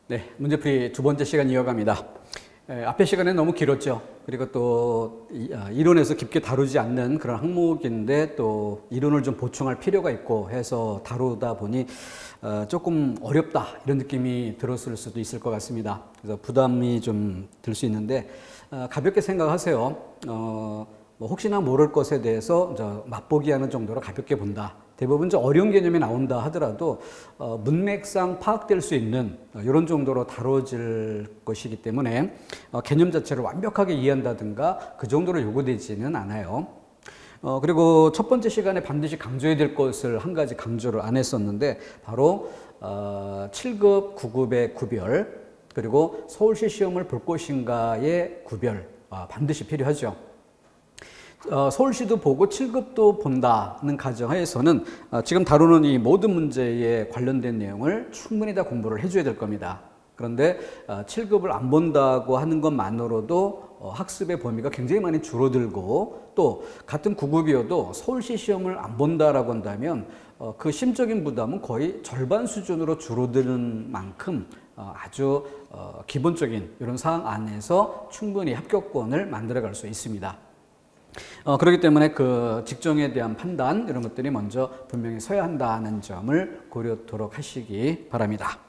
네, 문제풀이 두 번째 시간 이어갑니다. 앞의 시간에 너무 길었죠. 그리고 또 이론에서 깊게 다루지 않는 그런 항목인데 또 이론을 좀 보충할 필요가 있고 해서 다루다 보니 조금 어렵다 이런 느낌이 들었을 수도 있을 것 같습니다. 그래서 부담이 좀 들 수 있는데 가볍게 생각하세요. 뭐 혹시나 모를 것에 대해서 맛보기 하는 정도로 가볍게 본다. 대부분 좀 어려운 개념이 나온다 하더라도 문맥상 파악될 수 있는 이런 정도로 다뤄질 것이기 때문에 개념 자체를 완벽하게 이해한다든가 그 정도로 요구되지는 않아요. 그리고 첫 번째 시간에 반드시 강조해야 될 것을 한 가지 강조를 안 했었는데 바로 7급, 9급의 구별 그리고 서울시 시험을 볼 것인가의 구별 반드시 필요하죠. 서울시도 보고 7급도 본다는 가정하에서는 지금 다루는 이 모든 문제에 관련된 내용을 충분히 다 공부를 해줘야 될 겁니다. 그런데 7급을 안 본다고 하는 것만으로도 학습의 범위가 굉장히 많이 줄어들고 또 같은 9급이어도 서울시 시험을 안 본다라고 한다면 그 심적인 부담은 거의 절반 수준으로 줄어드는 만큼 아주 기본적인 이런 사항 안에서 충분히 합격권을 만들어갈 수 있습니다. 그렇기 때문에 그 직종에 대한 판단 이런 것들이 먼저 분명히 서야 한다는 점을 고려토록 하시기 바랍니다.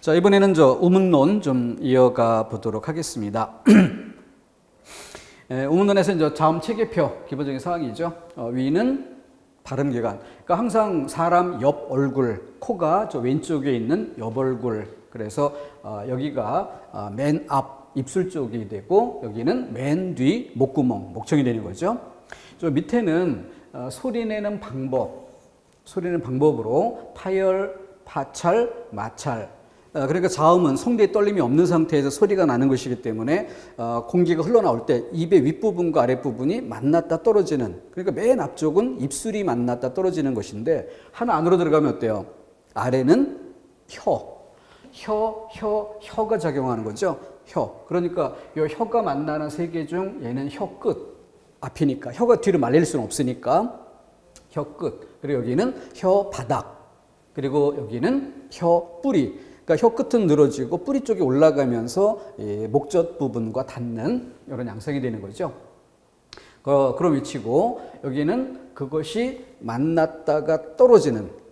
자, 이번에는 우문론 좀 이어가 보도록 하겠습니다. 우문론에서 이제 자음 체계표 기본적인 사항이죠. 위는 발음기관. 그러니까 항상 사람 옆 얼굴, 코가 저 왼쪽에 있는 옆 얼굴. 그래서 여기가 맨 앞. 입술 쪽이 되고 여기는 맨 뒤 목구멍, 목청이 되는 거죠. 저 밑에는 소리내는 방법으로 파열, 파찰, 마찰. 그러니까 자음은 성대에 떨림이 없는 상태에서 소리가 나는 것이기 때문에 공기가 흘러나올 때 입의 윗부분과 아랫부분이 만났다 떨어지는, 그러니까 맨 앞쪽은 입술이 만났다 떨어지는 것인데 하나 안으로 들어가면 어때요? 아래는 혀가 작용하는 거죠. 혀. 그러니까 이 혀가 만나는 세 개 중 얘는 혀 끝. 앞이니까. 혀가 뒤로 말릴 수는 없으니까 혀 끝. 그리고 여기는 혀 바닥. 그리고 여기는 혀 뿌리. 그러니까 혀 끝은 늘어지고 뿌리 쪽이 올라가면서 목젖 부분과 닿는 이런 양상이 되는 거죠. 그런 위치고 여기는 그것이 만났다가 떨어지는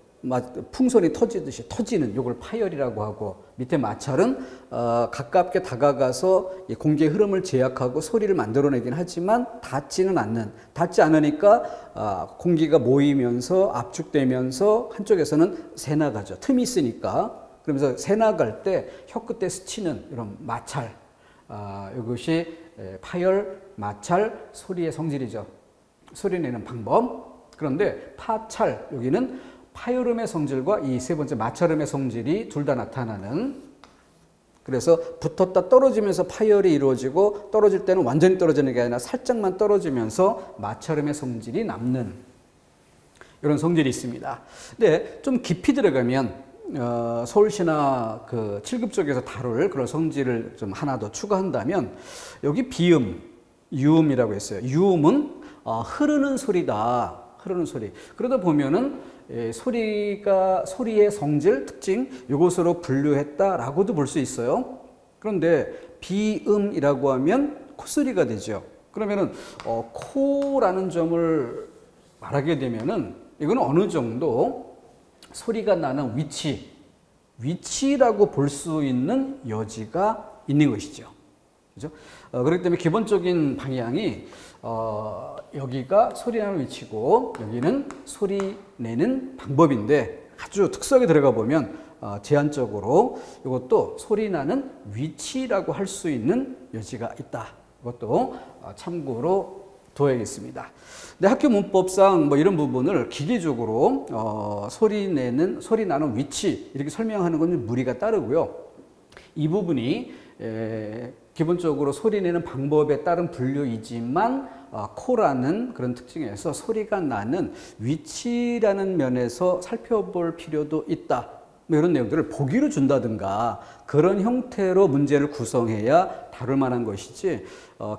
풍선이 터지듯이 터지는 이걸 파열이라고 하고 밑에 마찰은 가깝게 다가가서 공기의 흐름을 제약하고 소리를 만들어내긴 하지만 닿지 않으니까 공기가 모이면서 압축되면서 한쪽에서는 새나가죠. 틈이 있으니까. 그러면서 새나갈 때 혀 끝에 스치는 이런 마찰, 이것이 파열, 마찰, 소리의 성질이죠. 소리내는 방법. 그런데 파찰, 여기는 파열음의 성질과 이 세 번째 마찰음의 성질이 둘 다 나타나는, 그래서 붙었다 떨어지면서 파열이 이루어지고 떨어질 때는 완전히 떨어지는 게 아니라 살짝만 떨어지면서 마찰음의 성질이 남는 이런 성질이 있습니다. 근데 좀 깊이 들어가면 서울시나 그 7급 쪽에서 다룰 그런 성질을 좀 하나 더 추가한다면 여기 비음, 유음이라고 했어요. 유음은 흐르는 소리다. 흐르는 소리. 그러다 보면은 소리의 성질, 특징, 이것으로 분류했다라고도 볼 수 있어요. 그런데 비음이라고 하면 콧소리가 되죠. 그러면은 코라는 점을 말하게 되면은 이거는 어느 정도 소리가 나는 위치라고 볼 수 있는 여지가 있는 것이죠. 그죠? 그렇기 때문에 기본적인 방향이 여기가 소리나는 위치고 여기는 소리 내는 방법인데 아주 특수하게 들어가 보면 제한적으로 이것도 소리 나는 위치라고 할 수 있는 여지가 있다. 이것도 참고로 둬야겠습니다. 근데 학교 문법상 뭐 이런 부분을 기계적으로 소리 나는 위치 이렇게 설명하는 건 무리가 따르고요. 이 부분이 기본적으로 소리 내는 방법에 따른 분류이지만 코라는 그런 특징에서 소리가 나는 위치라는 면에서 살펴볼 필요도 있다. 뭐 이런 내용들을 보기로 준다든가 그런 형태로 문제를 구성해야 다룰 만한 것이지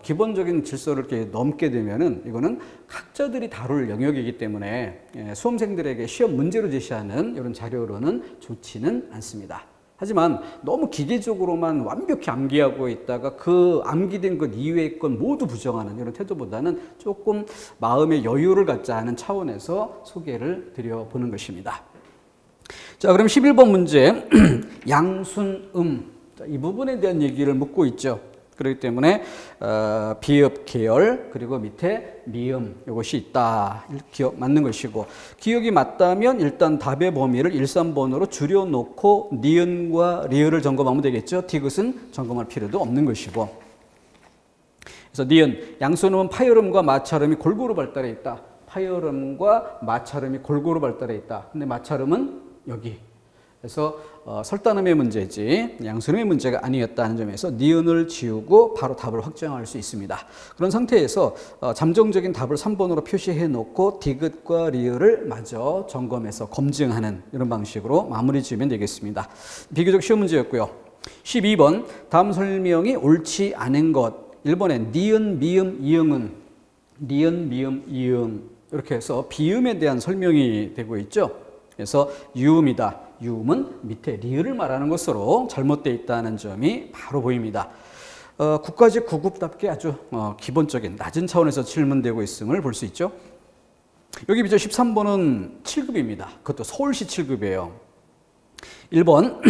기본적인 질서를 이렇게 넘게 되면은 이거는 학자들이 다룰 영역이기 때문에 수험생들에게 시험 문제로 제시하는 이런 자료로는 좋지는 않습니다. 하지만 너무 기계적으로만 완벽히 암기하고 있다가 그 암기된 것 이외의 건 모두 부정하는 이런 태도보다는 조금 마음의 여유를 갖자 하는 차원에서 소개를 드려보는 것입니다. 자, 그럼 11번 문제 양순음, 이 부분에 대한 얘기를 묻고 있죠. 그렇기 때문에 비읍 계열 그리고 밑에 미음 이것이 있다. 기억 맞는 것이고, 기억이 맞다면 일단 답의 범위를 1, 3번으로 줄여놓고 니은과 리을을 점검하면 되겠죠. 디귿은 점검할 필요도 없는 것이고. 그래서 니은, 양순음은 파열음과 마찰음이 골고루 발달해 있다. 파열음과 마찰음이 골고루 발달해 있다. 근데 마찰음은 여기. 그래서 설단음의 문제지 양순음의 문제가 아니었다는 점에서 니은을 지우고 바로 답을 확정할 수 있습니다. 그런 상태에서 잠정적인 답을 3번으로 표시해 놓고 디귿과 리을을 마저 점검해서 검증하는 이런 방식으로 마무리 지으면 되겠습니다. 비교적 쉬운 문제였고요. 12번 다음 설명이 옳지 않은 것. 1번에 니은, 미음, 이응은 니은, 미음, 이응 이렇게 해서 비음에 대한 설명이 되고 있죠. 그래서 유음이다. 유음은 밑에 리을을 말하는 것으로 잘못되어 있다는 점이 바로 보입니다. 국가직 9급답게 아주 기본적인 낮은 차원에서 질문되고 있음을 볼 수 있죠. 여기 비죠 13번은 7급입니다. 그것도 서울시 7급이에요. 1번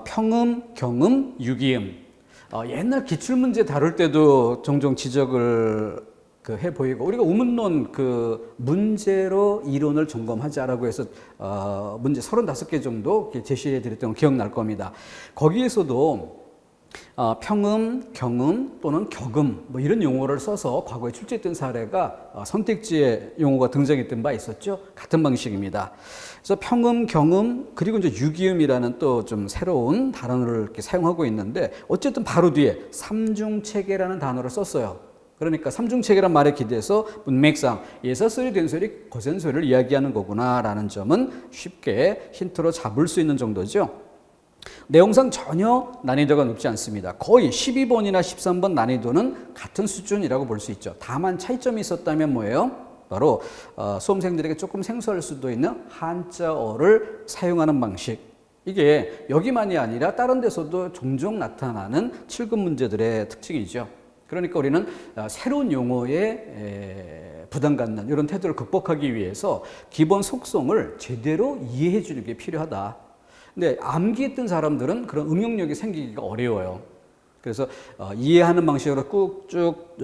평음, 경음, 유기음. 옛날 기출문제 다룰 때도 종종 지적을 해 보이고, 우리가 우문론 문제로 이론을 점검하자라고 해서 문제 35개 정도 제시해 드렸던 거 기억날 겁니다. 거기에서도 평음, 경음 또는 격음 뭐 이런 용어를 써서 과거에 출제했던 사례가 선택지에 용어가 등장했던 바 있었죠. 같은 방식입니다. 그래서 평음, 경음 그리고 이제 유기음이라는 또 좀 새로운 단어를 이렇게 사용하고 있는데, 어쨌든 바로 뒤에 삼중체계라는 단어를 썼어요. 그러니까 삼중체계란 말에 기대서 문맥상 예사소리, 된소리, 거센소리를 이야기하는 거구나라는 점은 쉽게 힌트로 잡을 수 있는 정도죠. 내용상 전혀 난이도가 높지 않습니다. 거의 12번이나 13번 난이도는 같은 수준이라고 볼 수 있죠. 다만 차이점이 있었다면 뭐예요? 바로 수험생들에게 조금 생소할 수도 있는 한자어를 사용하는 방식. 이게 여기만이 아니라 다른 데서도 종종 나타나는 7급 문제들의 특징이죠. 그러니까 우리는 새로운 용어에 부담 갖는 이런 태도를 극복하기 위해서 기본 속성을 제대로 이해해 주는 게 필요하다. 근데 암기했던 사람들은 그런 응용력이 생기기가 어려워요. 그래서 이해하는 방식으로 꾹쭉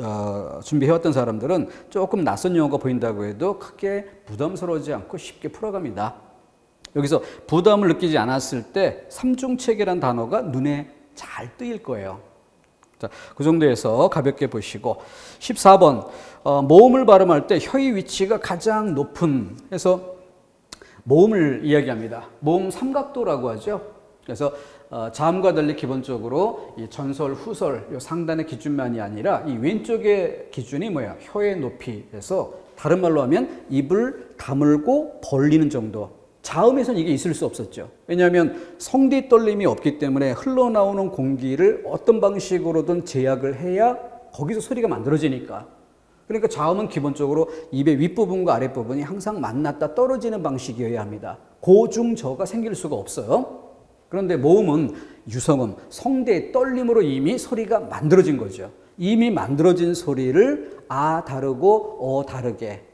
준비해왔던 사람들은 조금 낯선 용어가 보인다고 해도 크게 부담스러워하지 않고 쉽게 풀어갑니다. 여기서 부담을 느끼지 않았을 때 삼중체계란 단어가 눈에 잘 뜨일 거예요. 자, 그 정도에서 가볍게 보시고 14번 모음을 발음할 때 혀의 위치가 가장 높은 해서 모음을 이야기합니다. 모음 삼각도라고 하죠. 그래서 자음과 달리 기본적으로 이 전설, 후설 이 상단의 기준만이 아니라 이 왼쪽의 기준이 뭐야? 혀의 높이에서 다른 말로 하면 입을 다물고 벌리는 정도. 자음에서는 이게 있을 수 없었죠. 왜냐하면 성대 떨림이 없기 때문에 흘러나오는 공기를 어떤 방식으로든 제약을 해야 거기서 소리가 만들어지니까. 그러니까 자음은 기본적으로 입의 윗부분과 아랫부분이 항상 만났다 떨어지는 방식이어야 합니다. 고중저가 생길 수가 없어요. 그런데 모음은 유성음, 성대의 떨림으로 이미 소리가 만들어진 거죠. 이미 만들어진 소리를 아 다르고 어 다르게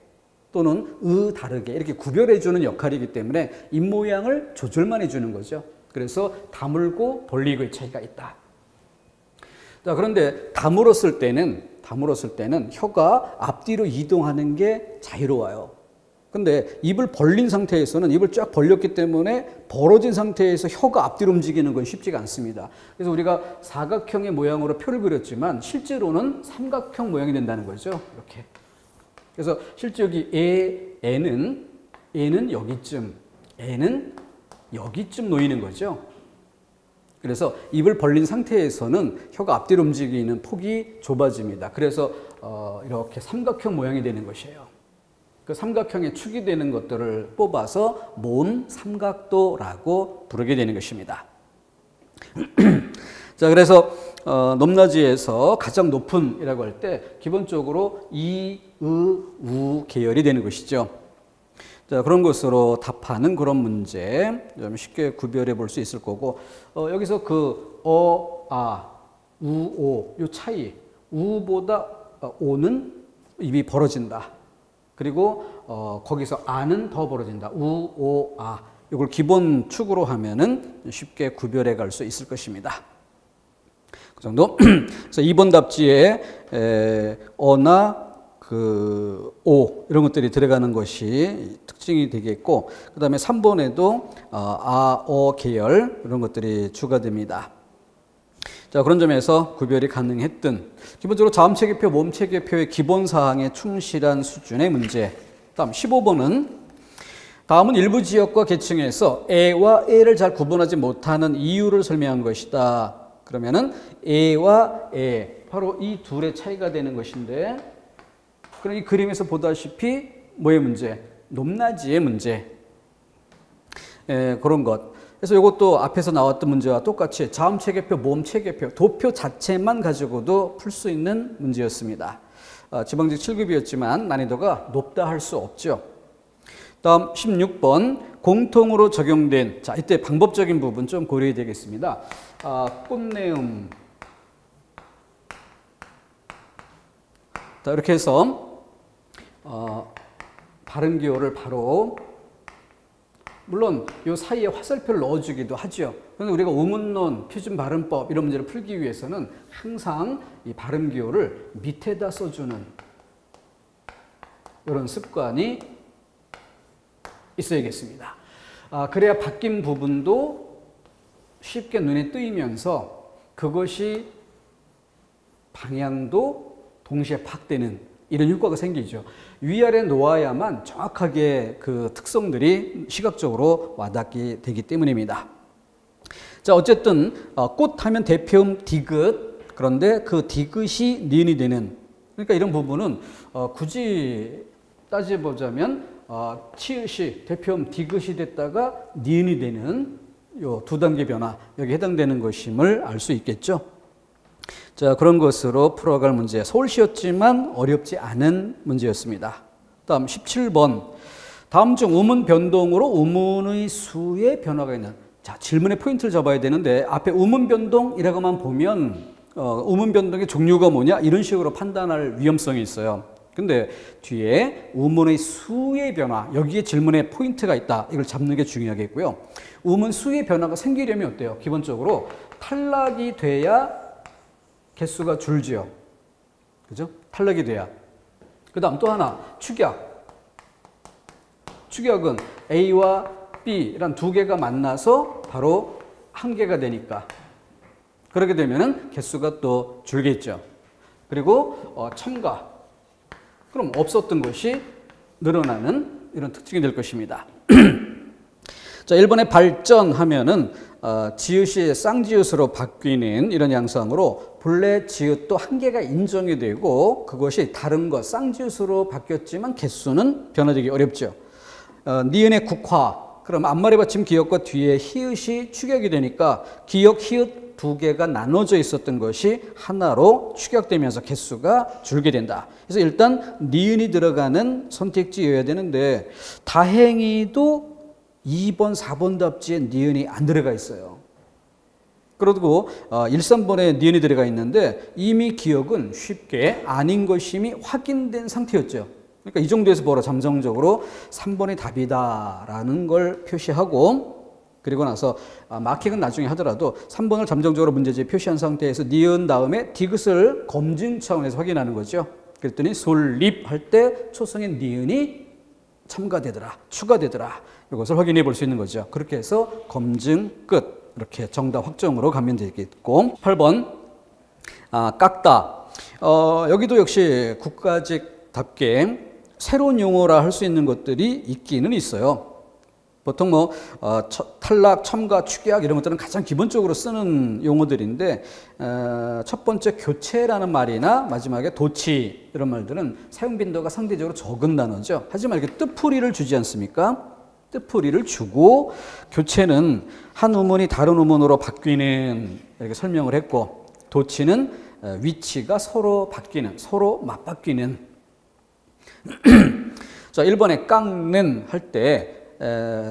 또는 다르게 이렇게 구별해주는 역할이기 때문에 입모양을 조절만 해주는 거죠. 그래서 다물고 벌리고의 차이가 있다. 자, 그런데 다물었을 때는 혀가 앞뒤로 이동하는 게 자유로워요. 근데 입을 벌린 상태에서는 입을 쫙 벌렸기 때문에 벌어진 상태에서 혀가 앞뒤로 움직이는 건 쉽지가 않습니다. 그래서 우리가 사각형의 모양으로 표를 그렸지만 실제로는 삼각형 모양이 된다는 거죠. 이렇게. 그래서 실제 여기 애는 여기쯤, 애는 여기쯤 놓이는 거죠. 그래서 입을 벌린 상태에서는 혀가 앞뒤로 움직이는 폭이 좁아집니다. 그래서 이렇게 삼각형 모양이 되는 것이에요. 그 삼각형의 축이 되는 것들을 뽑아서 모음 삼각도라고 부르게 되는 것입니다. 자, 그래서 높낮이에서 가장 높은 이라고 할 때 기본적으로 이, 우 계열이 되는 것이죠. 자, 그런 것으로 답하는 그런 문제 좀 쉽게 구별해 볼 수 있을 거고, 여기서 그 우, 오, 요 차이, 우보다 오는 입이 벌어진다. 그리고 거기서 아는 더 벌어진다. 우, 오, 아. 이걸 기본 축으로 하면은 쉽게 구별해 갈 수 있을 것입니다. 그 정도. 그래서 2번 답지에 어나 그 오 이런 것들이 들어가는 것이 특징이 되겠고, 그 다음에 3번에도 아, 어 계열 이런 것들이 추가됩니다. 자, 그런 점에서 구별이 가능했던 기본적으로 자음체계표, 모음체계표의 기본 사항에 충실한 수준의 문제. 다음 15번은 다음은 일부 지역과 계층에서 에와 에를 잘 구분하지 못하는 이유를 설명한 것이다. 그러면은 에와 에, 바로 이 둘의 차이가 되는 것인데, 그럼 이 그림에서 보다시피 뭐의 문제? 높낮이의 문제. 그런 것. 그래서 이것도 앞에서 나왔던 문제와 똑같이 자음체계표, 모음체계표, 도표 자체만 가지고도 풀 수 있는 문제였습니다. 지방직 7급이었지만 난이도가 높다 할 수 없죠. 다음 16번 공통으로 적용된, 자 이때 방법적인 부분 좀 고려해야 되겠습니다. 꽃내음. 자, 이렇게 해서 발음 기호를 바로, 물론 이 사이에 화살표를 넣어주기도 하죠. 그런데 우리가 우문론, 표준 발음법 이런 문제를 풀기 위해서는 항상 이 발음 기호를 밑에다 써주는 이런 습관이 있어야겠습니다. 그래야 바뀐 부분도 쉽게 눈에 띄면서 그것이 방향도 동시에 파악되는 이런 효과가 생기죠. 위아래 놓아야만 정확하게 그 특성들이 시각적으로 와닿게 되기 때문입니다. 자, 어쨌든 꽃 하면 대표음 디귿, 그런데 그 디귿이 니은이 되는, 그러니까 이런 부분은 굳이 따져보자면 치읓이 대표음 디귿이 됐다가 니은이 되는 요 두 단계 변화, 여기 해당되는 것임을 알 수 있겠죠. 자, 그런 것으로 풀어갈 문제, 서울시였지만 어렵지 않은 문제였습니다. 다음 17번 다음 중 우문 변동으로 우문의 수의 변화가 있는, 자 질문의 포인트를 잡아야 되는데, 앞에 우문 변동이라고만 보면 우문 변동의 종류가 뭐냐 이런 식으로 판단할 위험성이 있어요. 근데 뒤에 우문의 수의 변화, 여기에 질문의 포인트가 있다. 이걸 잡는 게 중요하겠고요. 우문 수의 변화가 생기려면 어때요? 기본적으로 탈락이 돼야 개수가 줄지요. 그죠? 탈락이 돼야. 그 다음 또 하나, 축약. 축약은 A와 B란 두 개가 만나서 바로 한 개가 되니까. 그렇게 되면은 개수가 또 줄겠죠. 그리고 첨가. 그럼 없었던 것이 늘어나는 이런 특징이 될 것입니다. 자, 1번에 발전하면은 지읒이 쌍지읒으로 바뀌는 이런 양상으로 본래 지읒도 한 개가 인정이 되고 그것이 다른 것 쌍지읒으로 바뀌었지만 개수는 변화되기 어렵죠. 니은의 국화, 그럼 앞말의 받침 기역과 뒤에 히읗이 축약이 되니까 기역 히읗 두 개가 나눠져 있었던 것이 하나로 축약되면서 개수가 줄게 된다. 그래서 일단 니은이 들어가는 선택지여야 되는데 다행히도 2번, 4번 답지에 니은이 안 들어가 있어요. 그리고 1, 3번에 니은이 들어가 있는데 이미 기억은 쉽게 아닌 것임이 확인된 상태였죠. 그러니까 이 정도에서 보라 잠정적으로 3번이 답이다라는 걸 표시하고, 그리고 나서 마킹은 나중에 하더라도 3번을 잠정적으로 문제지에 표시한 상태에서 니은 다음에 디귿을 검증 차원에서 확인하는 거죠. 그랬더니 솔립 할 때 초성인 니은이 첨가되더라, 추가되더라. 이것을 확인해 볼 수 있는 거죠. 그렇게 해서 검증 끝. 이렇게 정답 확정으로 가면 되겠고, 8번 깎다. 여기도 역시 국가직답게 새로운 용어라 할 수 있는 것들이 있기는 있어요. 보통 뭐 탈락, 첨가, 축약 이런 것들은 가장 기본적으로 쓰는 용어들인데 첫 번째 교체라는 말이나 마지막에 도치 이런 말들은 사용 빈도가 상대적으로 적은 단어죠. 하지만 이렇게 뜻풀이를 주지 않습니까? 뜻풀이를 주고 교체는 한 우문이 다른 우문으로 바뀌는 이렇게 설명을 했고, 도치는 위치가 서로 바뀌는, 서로 맞바뀌는. 자, 1번에 깎는 할 때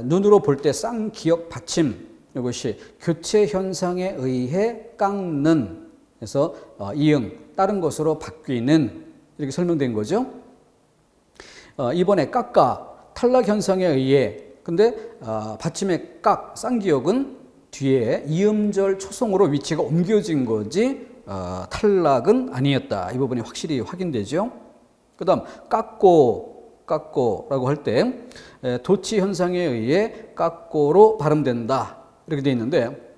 눈으로 볼 때 쌍기역 받침, 이것이 교체 현상에 의해 깎는, 그래서 이응, 다른 것으로 바뀌는, 이렇게 설명된 거죠. 2번에 깎아, 탈락 현상에 의해, 근데 받침의 깍, 쌍기역은 뒤에 이음절 초성으로 위치가 옮겨진 거지 탈락은 아니었다. 이 부분이 확실히 확인되죠. 그 다음 깎고라고 할 때 도치 현상에 의해 깎고로 발음된다. 이렇게 되어 있는데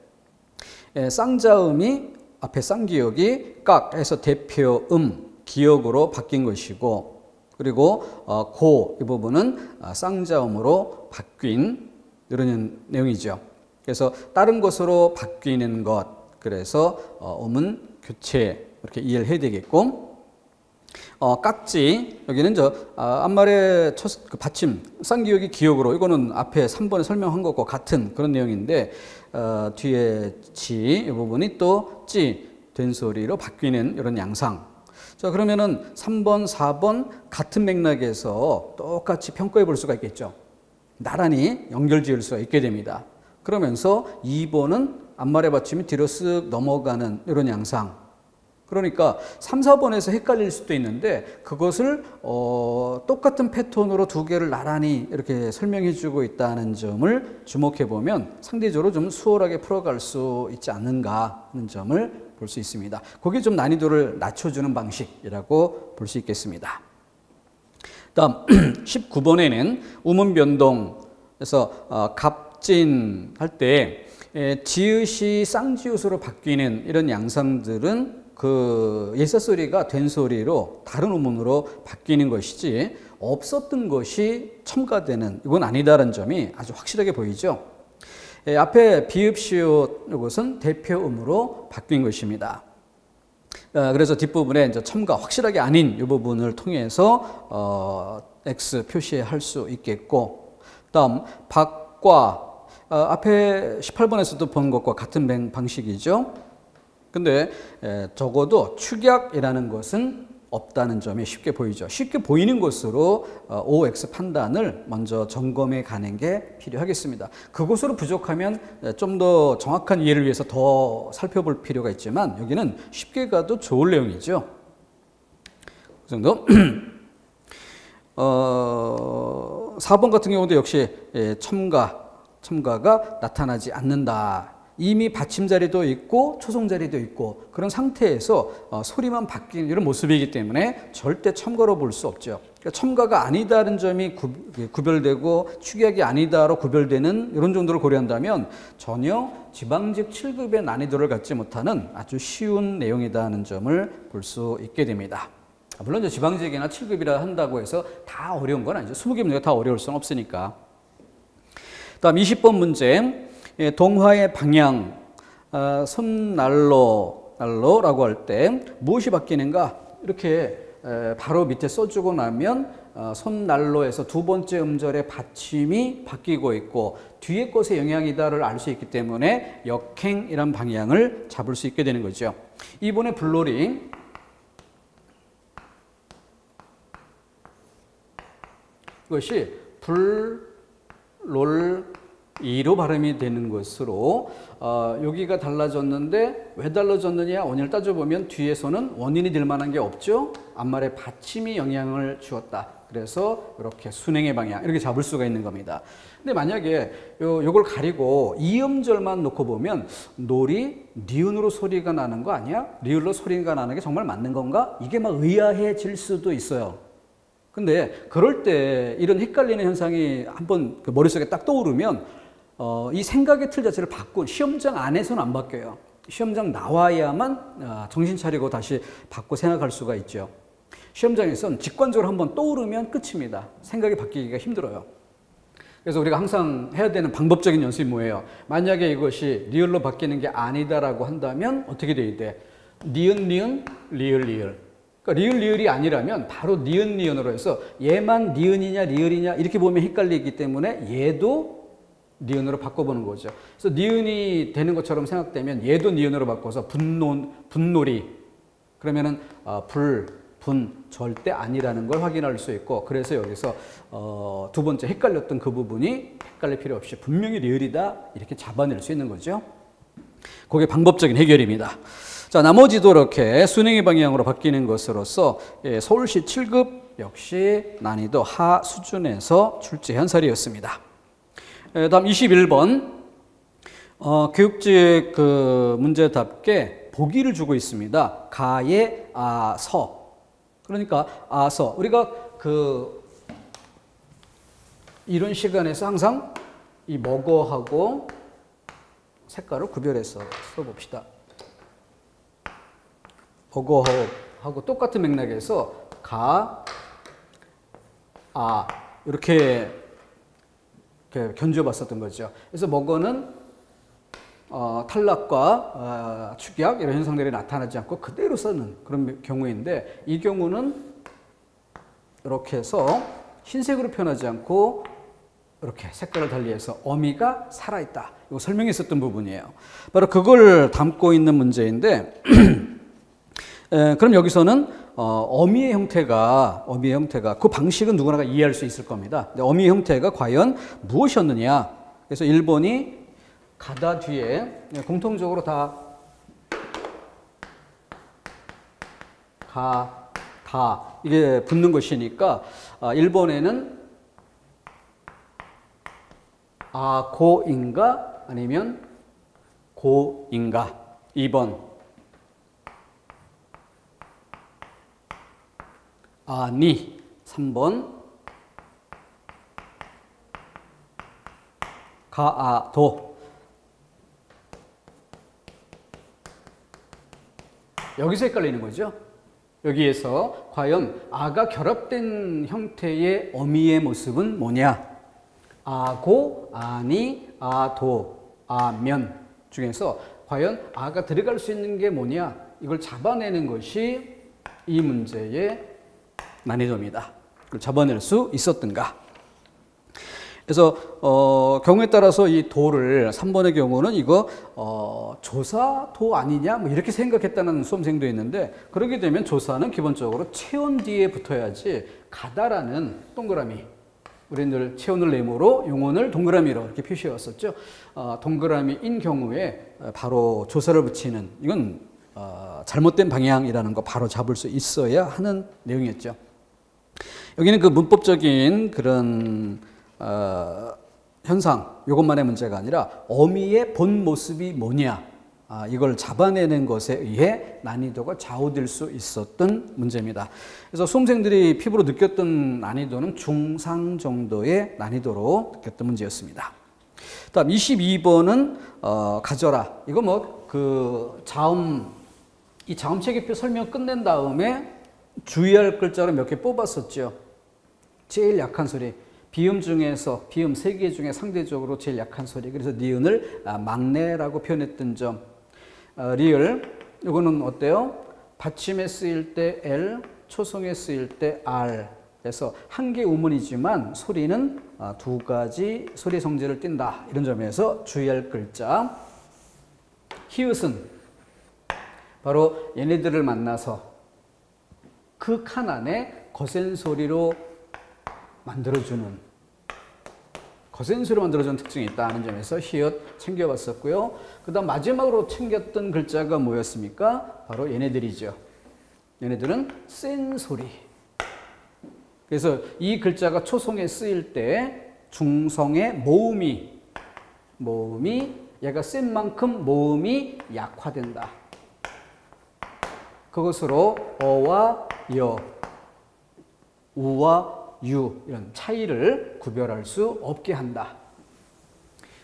쌍자음이 앞에 쌍기역이 깍해서 대표음, 기역으로 바뀐 것이고, 그리고 고 이 부분은 쌍자음으로 바뀐 이런 내용이죠. 그래서 다른 것으로 바뀌는 것, 그래서 음은 교체 이렇게 이해를 해야 되겠고, 깍지 여기는 앞말의 그 받침 쌍기역이 기역으로, 이거는 앞에 3번에 설명한 것과 같은 그런 내용인데 뒤에 지 이 부분이 또 찌 된소리로 바뀌는 이런 양상. 자, 그러면은 3번, 4번 같은 맥락에서 똑같이 평가해 볼 수가 있겠죠. 나란히 연결 지을 수가 있게 됩니다. 그러면서 2번은 앞말의 받침이 뒤로 쓱 넘어가는 이런 양상. 그러니까 3, 4번에서 헷갈릴 수도 있는데 그것을 똑같은 패턴으로 두 개를 나란히 이렇게 설명해 주고 있다는 점을 주목해 보면 상대적으로 좀 수월하게 풀어갈 수 있지 않는가 하는 점을 볼 수 있습니다. 그게 좀 난이도를 낮춰주는 방식이라고 볼 수 있겠습니다. 다음 19번에는 우문 변동에서 갑진 할 때 지읒이 쌍지읒으로 바뀌는 이런 양상들은 그 예사소리가 된소리로 다른 우문으로 바뀌는 것이지 없었던 것이 첨가되는, 이건 아니다라는 점이 아주 확실하게 보이죠. 앞에 비읍시옷 이것은 대표음으로 바뀐 것입니다. 그래서 뒷부분에 이제 첨가 확실하게 아닌 이 부분을 통해서 X 표시할 수 있겠고, 다음 박과 앞에 18번에서도 본 것과 같은 방식이죠. 근데 적어도 축약이라는 것은 없다는 점이 쉽게 보이죠. 쉽게 보이는 것으로 OX 판단을 먼저 점검해 가는 게 필요하겠습니다. 그것으로 부족하면 좀 더 정확한 이해를 위해서 더 살펴볼 필요가 있지만 여기는 쉽게 가도 좋을 내용이죠. 그 정도. 4번 같은 경우도 역시 첨가가 나타나지 않는다. 이미 받침 자리도 있고 초성 자리도 있고 그런 상태에서 소리만 바뀌는 이런 모습이기 때문에 절대 첨가로 볼 수 없죠. 그러니까 첨가가 아니다는 점이 구별되고 축약이 아니다로 구별되는 이런 정도를 고려한다면 전혀 지방직 7급의 난이도를 갖지 못하는 아주 쉬운 내용이다는 점을 볼 수 있게 됩니다. 물론 이제 지방직이나 7급이라 한다고 해서 다 어려운 건 아니죠. 20개 문제가 다 어려울 수는 없으니까. 다음 20번 문제. 동화의 방향, 손난로라고 할 때 무엇이 바뀌는가? 이렇게 바로 밑에 써주고 나면 손난로에서 두 번째 음절의 받침이 바뀌고 있고 뒤에 것의 영향이다를 알 수 있기 때문에 역행이란 방향을 잡을 수 있게 되는 거죠. 이번에 불놀이, 이것이 이로 발음이 되는 것으로 여기가 달라졌는데 왜 달라졌느냐 원인을 따져보면 뒤에서는 원인이 될 만한 게 없죠. 앞말에 받침이 영향을 주었다. 그래서 이렇게 순행의 방향 이렇게 잡을 수가 있는 겁니다. 근데 만약에 요걸 가리고 이음절만 놓고 보면 놀이 니은으로 소리가 나는 거 아니야? 리을로 소리가 나는 게 정말 맞는 건가? 이게 막 의아해질 수도 있어요. 근데 그럴 때 이런 헷갈리는 현상이 한번 그 머릿속에 딱 떠오르면 이 생각의 틀 자체를 바꾼, 시험장 안에서는 안 바뀌어요. 시험장 나와야만 정신 차리고 다시 바꿔 생각할 수가 있죠. 시험장에선 직관적으로 한번 떠오르면 끝입니다. 생각이 바뀌기가 힘들어요. 그래서 우리가 항상 해야 되는 방법적인 연습이 뭐예요? 만약에 이것이 리을로 바뀌는 게 아니다라고 한다면 어떻게 돼야 돼? 니은, 리을. 그러니까 리을이 아니라면 바로 니은으로 해서 얘만 니은이냐 리을이냐 이렇게 보면 헷갈리기 때문에 얘도 니은으로 바꿔보는 거죠. 그래서 니은이 되는 것처럼 생각되면 얘도 니은으로 바꿔서 분놀이 그러면은 분 절대 아니라는 걸 확인할 수 있고, 그래서 여기서 두 번째 헷갈렸던 그 부분이 헷갈릴 필요 없이 분명히 리을이다 이렇게 잡아낼 수 있는 거죠. 그게 방법적인 해결입니다. 자, 나머지도 이렇게 순행의 방향으로 바뀌는 것으로서 서울시 7급 역시 난이도 하 수준에서 출제한 사례였습니다. 다음 21번 교육직 그 문제답게 보기를 주고 있습니다. 가에 아서. 그러니까 아서 우리가 그 이런 시간에서 항상 이 먹어하고 색깔을 구별해서 써봅시다. 먹어하고 똑같은 맥락에서 가, 아 이렇게 견주어봤었던 거죠. 그래서 먹어는 탈락과 축약 이런 현상들이 나타나지 않고 그대로 쓰는 그런 경우인데, 이 경우는 이렇게 해서 흰색으로 표현하지 않고 이렇게 색깔을 달리해서 어미가 살아있다. 이거 설명했었던 부분이에요. 바로 그걸 담고 있는 문제인데 그럼 여기서는 어미의 형태가 그 방식은 누구나가 이해할 수 있을 겁니다. 근데 어미의 형태가 과연 무엇이었느냐? 그래서 1번이 가다 뒤에 공통적으로 다 이게 붙는 것이니까 1번에는 고인가 아니면 고인가. 2번 아니. 3번 가아도. 여기서 헷갈리는 거죠. 여기에서 과연 아가 결합된 형태의 어미의 모습은 뭐냐? 아고, 아니, 아도, 아면 중에서 과연 아가 들어갈 수 있는 게 뭐냐? 이걸 잡아내는 것이 이 문제의 난이도입니다. 그걸 잡아낼 수 있었던가? 그래서 경우에 따라서 이 도를 3번의 경우는 이거 조사도 아니냐 뭐 이렇게 생각했다는 수험생도 있는데, 그렇게 되면 조사는 기본적으로 체온 뒤에 붙어야지 가다라는 동그라미, 우리는 늘 체온을 네모로 용언을 동그라미로 이렇게 표시해 왔었죠. 동그라미인 경우에 바로 조사를 붙이는, 이건 잘못된 방향이라는 거 바로 잡을 수 있어야 하는 내용이었죠. 여기는 그 문법적인 그런 현상, 이것만의 문제가 아니라 어미의 본 모습이 뭐냐, 이걸 잡아내는 것에 의해 난이도가 좌우될 수 있었던 문제입니다. 그래서 수험생들이 피부로 느꼈던 난이도는 중상 정도의 난이도로 느꼈던 문제였습니다. 다음 22번은 가져라. 이거 뭐 그 이 자음 체계표 설명 끝낸 다음에 주의할 글자로 몇 개 뽑았었죠. 제일 약한 소리. 비음 중에서 비음 3개 중에 상대적으로 제일 약한 소리. 그래서 니은을 막내라고 표현했던 점. 리을, 이거는 어때요? 받침에 쓰일 때 L, 초성에 쓰일 때 R. 그래서 한 개 우문이지만 소리는 두 가지 소리 성질을 띈다. 이런 점에서 주의할 글자. 히읗은 바로 얘네들을 만나서 그 칸 안에 거센 소리로 만들어주는 특징이 있다는 점에서 히읗 챙겨봤었고요. 그 다음 마지막으로 챙겼던 글자가 뭐였습니까? 바로 얘네들이죠. 얘네들은 센 소리. 그래서 이 글자가 초성에 쓰일 때 중성의 모음이 얘가 센 만큼 모음이 약화된다. 그것으로 어와 여, 우와 유 이런 차이를 구별할 수 없게 한다.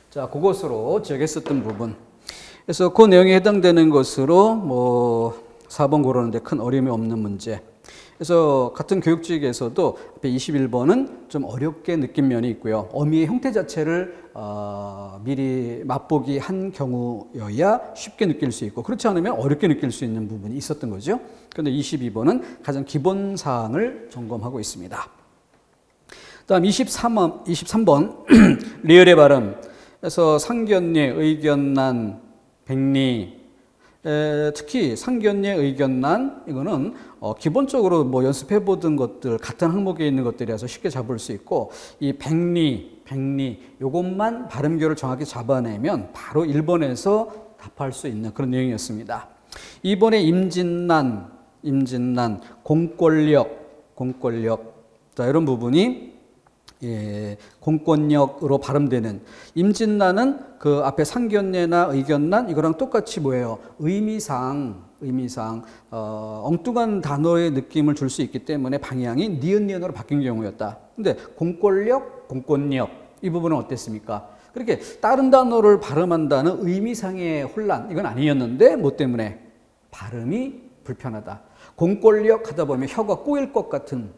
자, 그것으로 지적했었던 부분. 그래서 그 내용에 해당되는 것으로 뭐 4번 고르는데 큰 어려움이 없는 문제. 그래서 같은 교육직에서도 앞에 21번은 좀 어렵게 느낀 면이 있고요. 어미의 형태 자체를 미리 맛보기 한 경우여야 쉽게 느낄 수 있고, 그렇지 않으면 어렵게 느낄 수 있는 부분이 있었던 거죠. 그런데 22번은 가장 기본 사항을 점검하고 있습니다. 다음 23번 리을의 발음. 그래서 상견례, 의견난, 백리 특히 상견례, 의견난 이거는 기본적으로 뭐 연습해 보던 것들 같은 항목에 있는 것들이라서 쉽게 잡을 수 있고 이 백리 요것만 발음교를 정확히 잡아내면 바로 1번에서 답할 수 있는 그런 내용이었습니다. 2번에 임진난, 공권력 자, 이런 부분이 공권력으로 발음되는 임진난은 그 앞에 상견례나 의견난 이거랑 똑같이 뭐예요? 의미상 엉뚱한 단어의 느낌을 줄 수 있기 때문에 방향이 니은으로 바뀐 경우였다. 근데 공권력 이 부분은 어땠습니까? 그렇게 다른 단어를 발음한다는 의미상의 혼란 이건 아니었는데 뭐 때문에? 발음이 불편하다. 공권력 하다 보면 혀가 꼬일 것 같은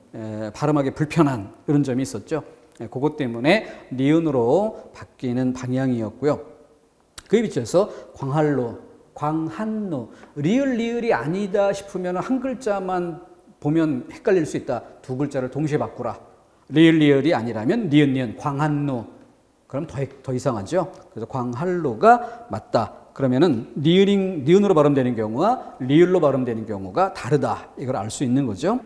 발음하기 불편한 그런 점이 있었죠. 그것 때문에 니은으로 바뀌는 방향이었고요. 그에 비춰서 광한루 리을이 아니다 싶으면 한 글자만 보면 헷갈릴 수 있다. 두 글자를 동시에 바꾸라. 리을이 아니라면 니은 광한루 그럼 더 이상하죠. 그래서 광한루가 맞다. 그러면은 니은으로 발음되는 경우와 리을로 발음되는 경우가 다르다. 이걸 알 수 있는 거죠.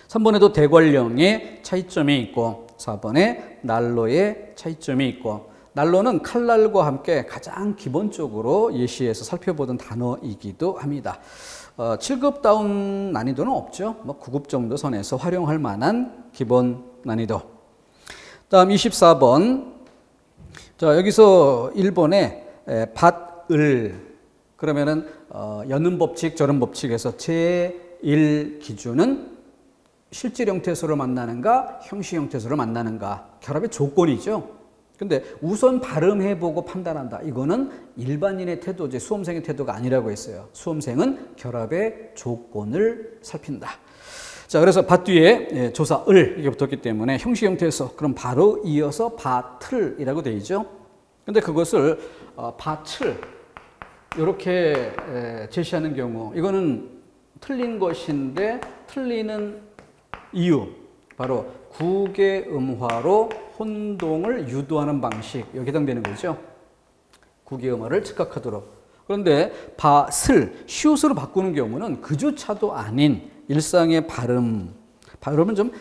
3번에도 대관령의 차이점이 있고 4번에 난로의 차이점이 있고 난로는 칼날과 함께 가장 기본적으로 예시에서 살펴보던 단어이기도 합니다. 7급 다운 난이도는 없죠. 뭐 9급 정도 선에서 활용할 만한 기본 난이도. 다음 24번. 자, 여기서 1번에 밭을 그러면은 여는 법칙, 저는 법칙에서 제1 기준은 실질 형태소를 만나는가, 형식 형태소를 만나는가 결합의 조건이죠. 근데 우선 발음해보고 판단한다. 이거는 일반인의 태도지 수험생의 태도가 아니라고 했어요. 수험생은 결합의 조건을 살핀다. 자, 그래서 밭 뒤에 조사 을 이게 붙었기 때문에 형식 형태에서 그럼 바로 이어서 밭을이라고 되어 있죠. 근데 그것을 밭을 이렇게 제시하는 경우 이거는 틀린 것인데 틀리는 이유 바로 국의 음화로 혼동을 유도하는 방식 여기 해당되는 거죠. 국의 음화를 즉각하도록. 그런데 밭을 시옷으로 바꾸는 경우는 그조차도 아닌 일상의 발음은 좀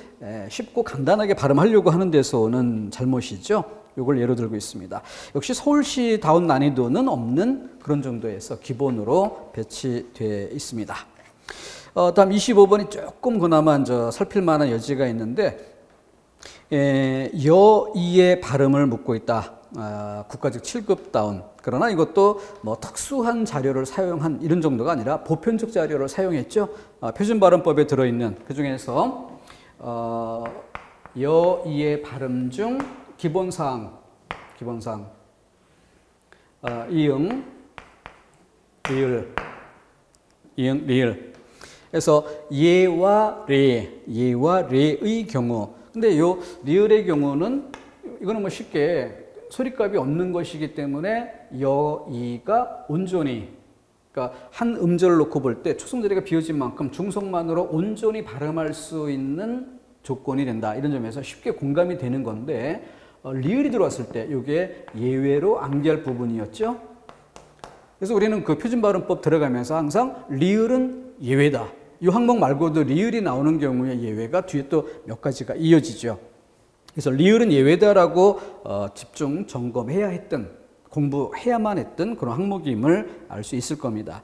쉽고 간단하게 발음하려고 하는 데서는 잘못이죠. 이걸 예로 들고 있습니다. 역시 서울시다운 난이도는 없는 그런 정도에서 기본으로 배치되어 있습니다. 다음 25번이 조금 그나마 살필 만한 여지가 있는데 여이의 발음을 묻고 있다. 국가직 7급 다운. 그러나 이것도 뭐 특수한 자료를 사용한 이런 정도가 아니라 보편적 자료를 사용했죠. 표준발음법에 들어있는 그 중에서 여이의 발음 중 기본사항 이응, 리을 그래서 예와 레의 경우 근데 요 리을의 경우는 이거는 뭐 쉽게 소리값이 없는 것이기 때문에 여이가 온전히 그러니까 한 음절을 놓고 볼 때 초성자리가 비어진 만큼 중성만으로 온전히 발음할 수 있는 조건이 된다. 이런 점에서 쉽게 공감이 되는 건데 리을이 들어왔을 때 이게 예외로 암기할 부분이었죠. 그래서 우리는 그 표준발음법 들어가면서 항상 리을은 예외다. 이 항목 말고도 리을이 나오는 경우에 예외가 뒤에 또 몇 가지가 이어지죠. 그래서 리을은 예외다라고 집중 점검해야 했던 공부해야만 했던 그런 항목임을 알 수 있을 겁니다.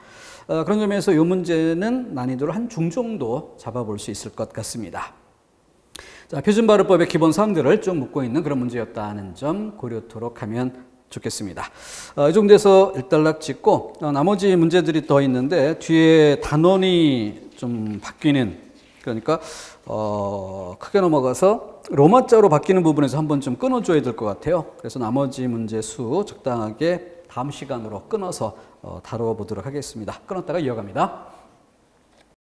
그런 점에서 이 문제는 난이도를 한 중 정도 잡아볼 수 있을 것 같습니다. 자, 표준발음법의 기본 사항들을 좀 묻고 있는 그런 문제였다는 점 고려토록 하면 좋겠습니다. 이 정도에서 일단락 짓고 나머지 문제들이 더 있는데 뒤에 단원이 좀 바뀌는 그러니까 크게 넘어가서 로마자로 바뀌는 부분에서 한번 좀 끊어줘야 될 것 같아요. 그래서 나머지 문제 수 적당하게 다음 시간으로 끊어서 다뤄보도록 하겠습니다. 끊었다가 이어갑니다.